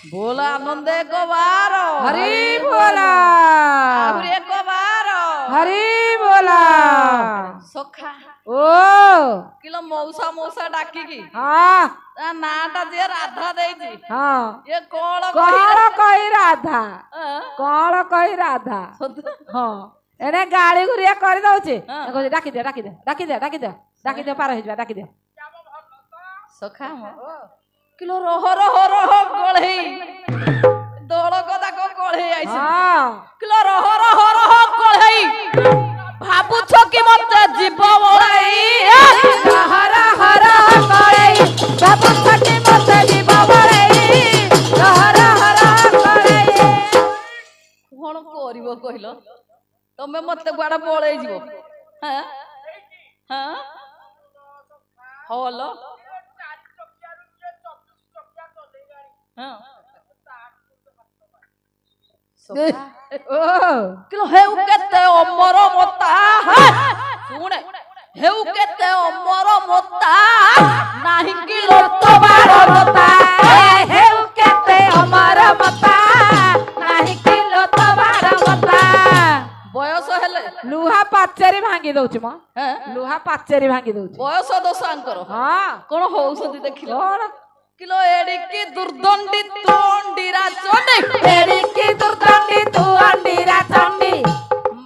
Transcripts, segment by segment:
बोला आनंद एक बार हरी बोला एक बार हरी बोला सखा ओ किलो मौसा मौसा डाकी की हाँ नाटा जे राधा देजी हाँ ये कौन कही राधा कौन कही राधा हाँ एने गाड़ी गुरिया कर दउचे डाकी दे डाकी दे डाकी दे डाकी दे डाकी दे पार हो डाकी दे सखा किलो रोह रोह रोह गोळई दोळ कदा को गोळई आइछ किलो रोह रोह रोह गोळई भाबुछ कि मते जीव बोळई हरा हरा गोळई भाबुछ कि मते जीव बोळई हरा हरा गोळई कोन करिवो कहिलो तमे मते गुआडा बोळई जीवो हां हां होलो किलो हेउ केते अमर मता सुने हेउ केते अमर मता नाही किलो तो बार मता हेउ केते अमर मता नाही किलो तो बार मता बयस हेले लुहा पाचेरी भांगी दउछि म लुहा पाचेरी भांगी दउछि बयस दोसांकर हां कोन होउसती देखिलो किलो एडिकी दुर्दंडी तू अंडीरा चंडी एडिकी दुर्दंडी तू अंडीरा चंडी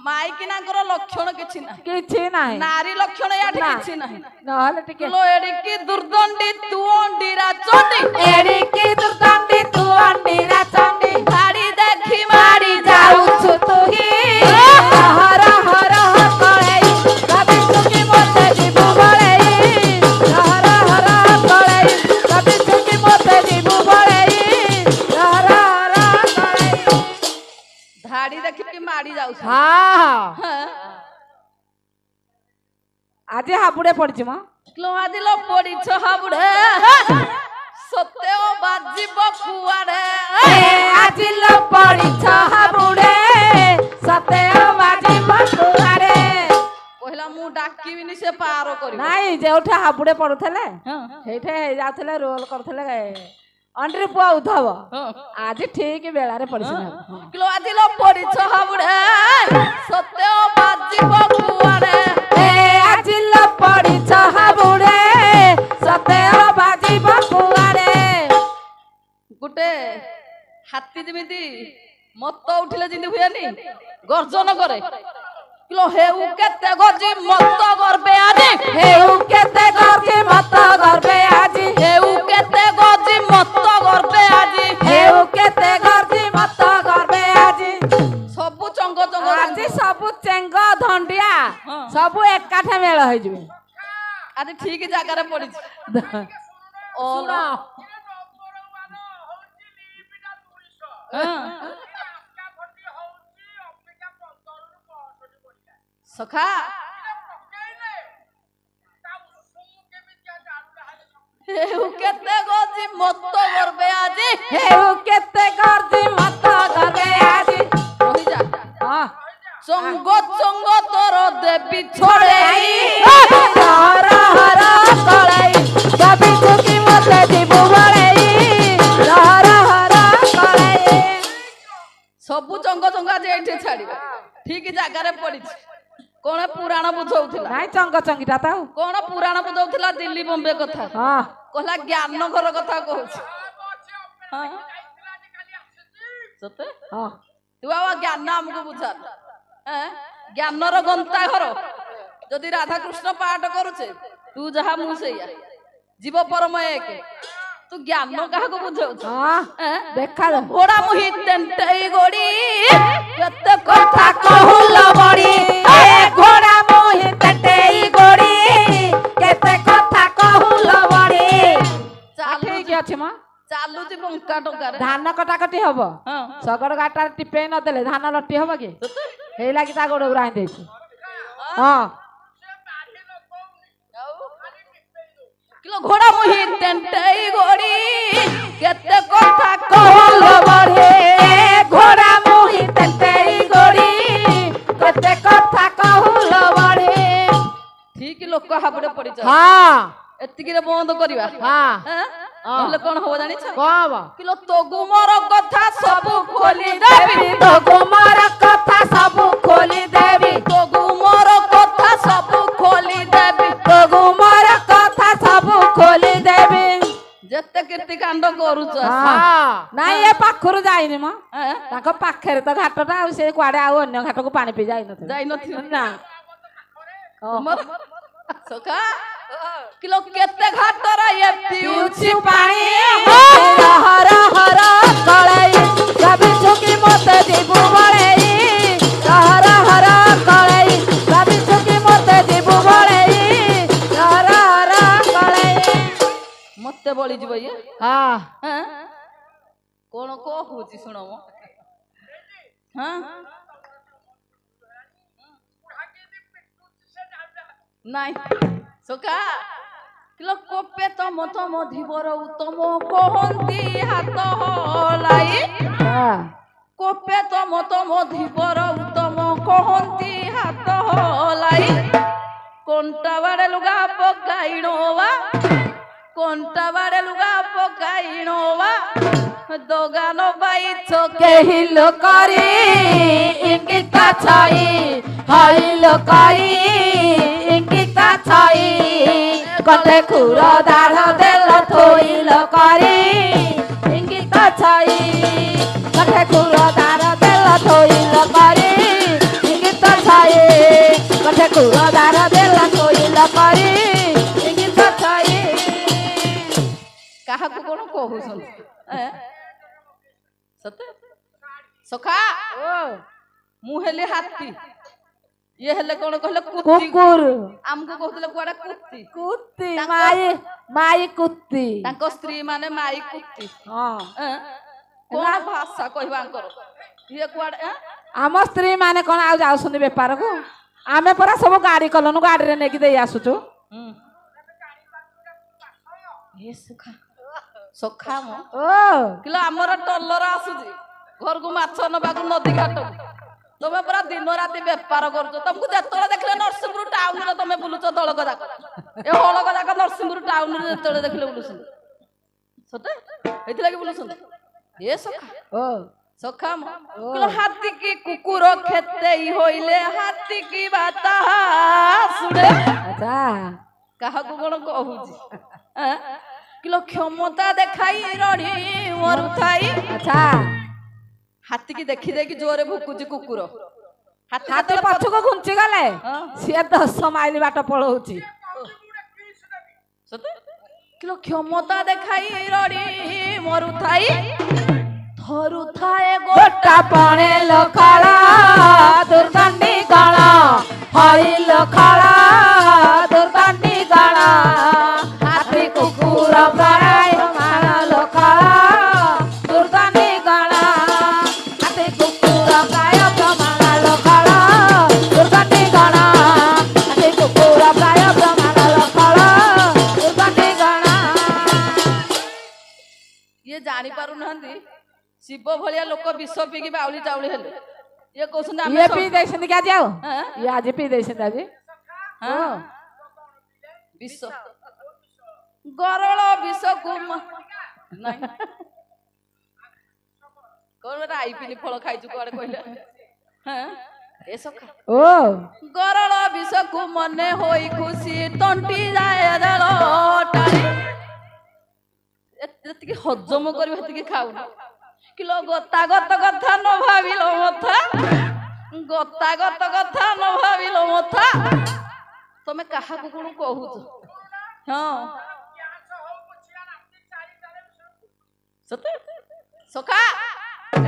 माइकिनाकर लक्षण किछि नाही नारी लक्षण याठी किछि नाही नहले टिके किलो एडिकी दुर्दंडी तू अंडीरा चंडी एडिकी दुर्दंडी तू अंडीरा चंडी गाड़ी देखी मारी जाउछु तुही हर हर कळई कभी सुखी मते जीवु बळई हर हर कळई कभी सुखी मते जीवु बळई हर हर कळई धाड़ी देखी मारी जाउछु हां आज हाबुडे पड़छि म किलो आदिलो पड़ी छ हाबुडे सत्य ओ बाजिब कुआडे आज लो पड़ी छ हाबुडे सत्य ओ बाजिब कुआडे पहिला मु डाकिबिनी से पार करियो नाही जेउठा हाबुडे पडुथले हेठे जाउथले रोल करथले अंड्री पुआ उधव आज ठीक बेला रे पड़छि किलो आदिलो पड़ी छ हाबुडे सत्य ओ बाजिब कुआडे आज लो पड़ी छ हाबुडे सत्य ओ बाजिब कुआडे गुटे हाथी जेमिति मत उठिले जिंदी हुएनी गर्जन करे किलो हेउ केते गजी मत करबे आजी हेउ केते गजी मत करबे आजी हेउ केते गजी मत करबे आजी हेउ केते गजी मत करबे आजी सबु चंग चंग आजी सबु चेंग धंडिया सबु एकाठे मेल होई जबे आज ठीक जगह रे पड़ी सुनो सखा हेउ केते गजी मत करबे आजी हेउ केते गजी मत करबे आजी रही जा हां चंग चंग तोर देवी छोड़ेई हर हर कळई कभी सुखी मते जीवु बळई हर हर कळई सबु चंग चंगा जे एठे छाड़िबे ठीक जगह रे पड़ी कोन पुराण बुझौथिला नाही चंग चंगीटा ताऊ कोन पुराण बुझौथिला दिल्ली बॉम्बे कथा हां कहला ज्ञान घर कथा कहूछ हां सते हां तू बाबा ज्ञान हमको बुझा ज्ञान रो गंता घर जदि राधा कृष्ण पाठ करूचे तू जहा मु सैया जीव परम एक तू ज्ञान काहा को बुझौछ हां देखा दे घोड़ा मुही तेंटई गोड़ी केते कथा कहूल बड़ी ए घोड़ा मोहि तेटेई गोड़ी केते कथा कहूल बड़ी चालू ठीक अछि मा चालू जी बंका टंका रे धान कटाकटी हबो हां सगड़ गाटा टिपे न देले धान लट्टी हबो के हेई लागी ता गोड़ उराई देछि हां किलो घोड़ा मुही तेंटई गोड़ी केते कथा कहूल बड़ी घोड़ा मोहि तेटेई गोड़ी केते कथा कहूल बड़ी ठीक लोक हाबुडे पड़ी जा हां एतिकी रे बंद करिवा हां ନହେଲେ କଣ ହବ ଜାଣିଛ କଣ କିଲୋ ତୋଗୁ ମୋର କଥା ସବୁ ଖୋଲି ଦେବି ତୋଗୁ ମୋର କଥା ସବୁ ଖୋଲି ଦେବି ତୋଗୁ ମୋର କଥା ସବୁ ଖୋଲି ଦେବି ତୋଗୁ ମୋର କଥା ସବୁ ଖୋଲି ଦେବି ଯେତେ କୀର୍ତ୍ତି କାଣ୍ଡ କରୁଛ ନାଇଁ ଏ ପାଖରୁ ଯାଇନି ମ ତାଙ୍କ ପାଖରେ ତ ଘାଟଟା ଆଉ ସେ କୁଆଡେ ଆଉ ଅନ୍ୟ ଘାଟକୁ ପାଣି ପିଇ ଯାଇନଥିବ ନା ସଖା କିଲୋ କେତେ ଘାଟର ଏ ପିଉଛି ପାଣି ହର ହର କଳେଇ କବି ଚୁକି ମତେ ଯିବୁ ବଳେଇ ହର ହର କଳେଇ କବି ଚୁକି ମତେ ଯିବୁ ବଳେଇ ହର ହର କଳେଇ ମତେ ବଳି ଯିବ ଇଏ କଣ କହୁଛି ଶୁଣ ମ ନାଇଁ ସଖା କିଲୋ କୋପେ ତମ ତମ ଧୀବର ଉତ୍ତମ କହନ୍ତି ହାତ ହলাই କୋପେ ତମ ତମ ଧୀବର ଉତ୍ତମ କହନ୍ତି ହାତ ହলাই কোনটা বাড়ে লুগা পকাইনোবা কোনটা বাড়ে লুগা পকাইনোবা দোগানো বাই চোখে হিল করি ইঙ্গিত ছাই হইল করি ইঙ্গিত ছাই কতে খুর দাঢ় দেল থইল করি ইঙ্গিত ছাই কতে খুর দাঢ় দেল থইল করি ইঙ্গিত ছাই কতে খুর দাঢ় দেল থইল করি ইঙ্গিত ছাই কাহাকু কোন কহুছন সতে সখা মু হেলে হাতি ये हेले कोन कहले कुत्ती कुकुर हमको कहतले कुआडा कुत्ती कुत्ती माई कुत्ती ताको स्त्री माने माई कुत्ती हां कोन भाषा कहबा कर ये कुआडा आम स्त्री माने कोन आ जाउसुनी व्यापार को आमे परा सब गाड़ी कलनु गाड़ी रे नेकी देई आसुचु ये सखा सखा म ओ किलो हमर टल्लर आसुजी घर को माछ नबाकू नदी घाट तमे पूरा दिन राति व्यापार करछो तुमको जेतले देखले नरसिंहपुर टाउन रे तमे बुलुचो दळक जाक ए हळक जाक नरसिंहपुर टाउन रे जेतले देखले बुलुछन सते एथिला कि बुलुछन ए सखा ओ सखा म किलो हाथी की कुकुर खेते ही होइले हाथी की बात सुने अच्छा काहा को कोन कहूजी किलो क्षमता देखाई रडी मरुथाई अच्छा हाथी की देखी देखी जोरे भुकुची कुकुर हाथी पछको घुंची गले से 10 माइल बाट पळौची सते किलो क्षमता देखाई रडी मरुथाई थरुथाए गोटा पणे लखाळा दुर्दंडी गाळा हरिल खाळा दुर्दंडी गाळा हाथी कुकुर प्राय माळा लखाळा दुर्दंडी गाळा हाथी कुकुर प्राय माळा लखाळा दुर्दंडी गाळा हाथी कुकुर प्राय माळा लखाळा दुर्दंडी गाळा ये जानि पारु नहंदी शिव भलिया लोक विष पीकी बाउली चाउली हेले ये कहउछन ये पी देछन क्या जाओ ये आज पी देछन आज हां विष गरल विष गुम नहीं कोन राई पिली फळ खाइछु कोडे कहले हां ए सखा ओ गरल विष गु मने होई खुशी तंटी जाए दळ टाळी एतकी हजम करबे एतकी खाउ किलो गता गत कथा न भाबिलो मथा गता गत कथा न भाबिलो मथा तमे काहा को कोन कहूछ हां सते सखा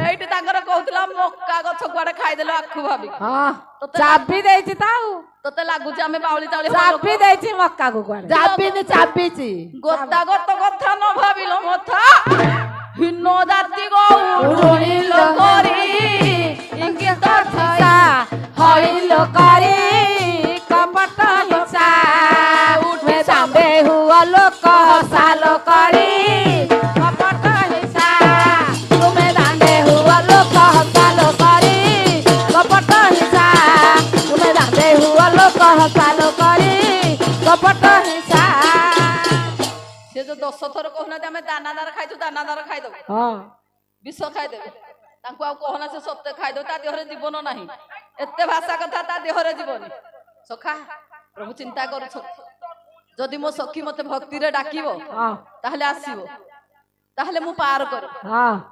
एइट तांगर कहउतला मक्का गछ कुआडे खाइ देलो आखु भाबी हां चाबी देछि ताऊ तते लागुची आमे बाउली चाउली चाबी देछि मक्का को कुआडे चाबी ने चाबी छि गता गत कथा न भाबिलो मथा हिन्नो जाति गो उड़ुणिल करी इंगित छसा हइल करी कपट हिसा उठे सांबे हुआ लोक साल करी कपट हिसा तुमे दांडे हुआ लोक साल करी कपट हिसा तुमे दांडे हुआ लोक साल करी कपट हिसा से जो 10 थर कहना आम दानादार खाई दानादार खाईदे हाँ विष खाईदे कहना से सत्य खाईदे ता देहरे जीवन ना एत भाषा कथा ता देहरे जीवन सखा प्रभु चिंता कर जदि मो सखी मते भक्ति रे डाकिबो ताहले आसीबो ताहले मु पार कर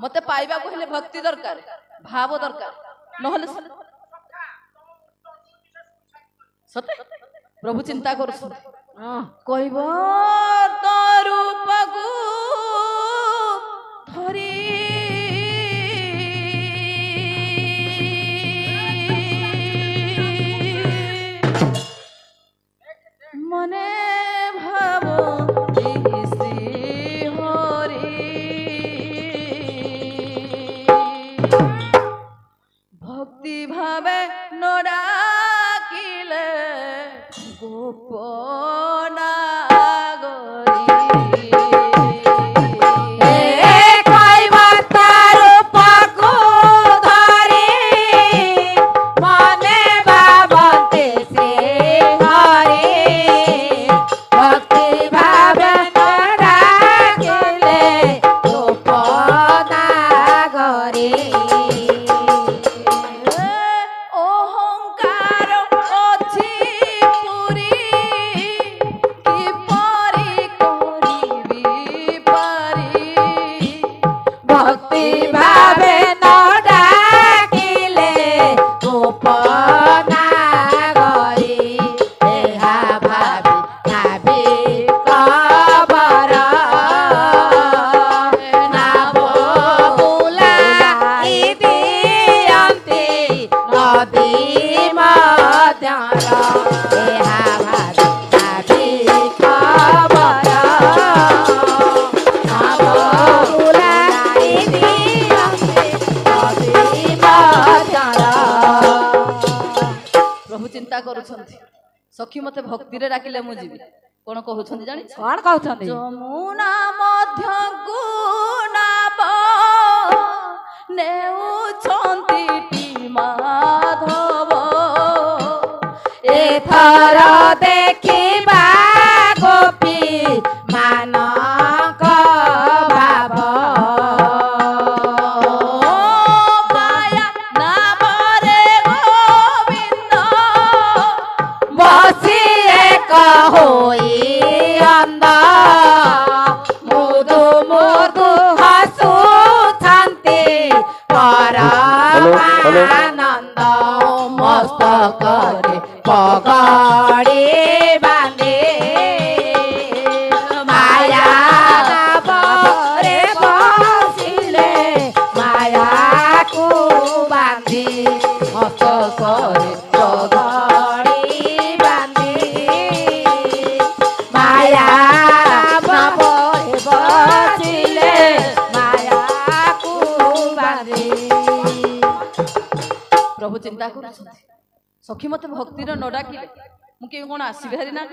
मते पाइबा को हेले भक्ति दरकार भाव दरकार नहले सत्य प्रभु चिंता कर कहब तो रूप को धरी मने भावो श्री हरि भक्ति भावे नोड़ा किले गोपना सखी मते भक्ति रे डाकिले मु जीवी कोन कहउछन जानि कोन कहउछन जमुना मध्य गुनाब नेउछंती टी माधव एथर देखिबा गोपी मानक भाव माया नाम रे गोविंद बसी एक होई अंध मुदु मुदु हसु शांति परमानंद मस्तक रे पगड़ी बांधे माया नावरे बसिले माया को बांधे मस्तक रे पगड़ी बांधे माया नावरे बसिले माया को बांधे प्रभु चिंता कर सखी मते भक्ति रे न डाकिले मु के कोन आसी भारी ना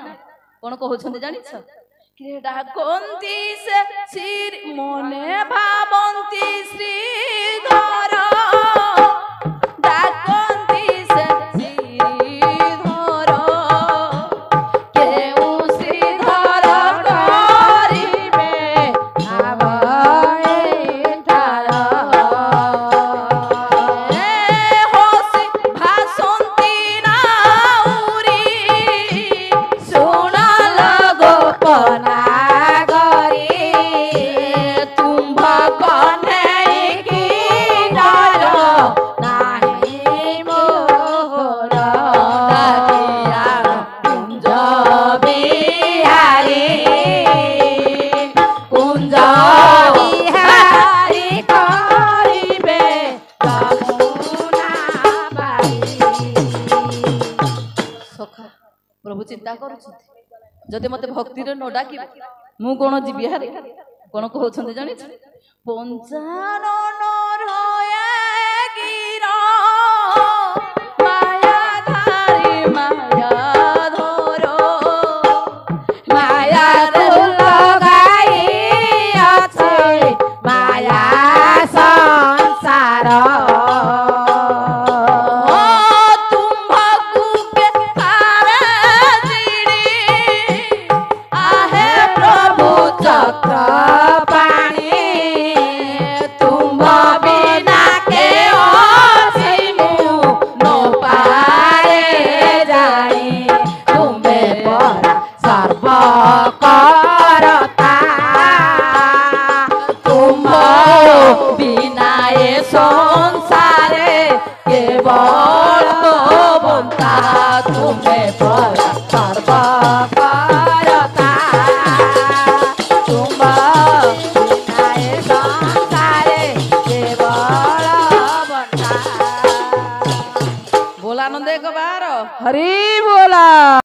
कोन कहउछन जानि छ के डाकंती से श्री मने भावंती श्रीधर डाकंती से श्रीधर केउ श्रीधर करिबे आवे तार प्रभु चिंता कर जदि मते भक्ति रे न डाकी मु कोन जीवी हारे कोन कहउछन जानि पंचानन रया गिरा माया धारी माया धरो माया लगाई আছে माया संसार चक्र সর্ব করতা তুম বিনা এ সংসারে কেবল তো বন্তা তুমি পরা সর্ব করতা তুম বিনায় সংসারে কেবল বন্তা बोला आनंद एक बार हरी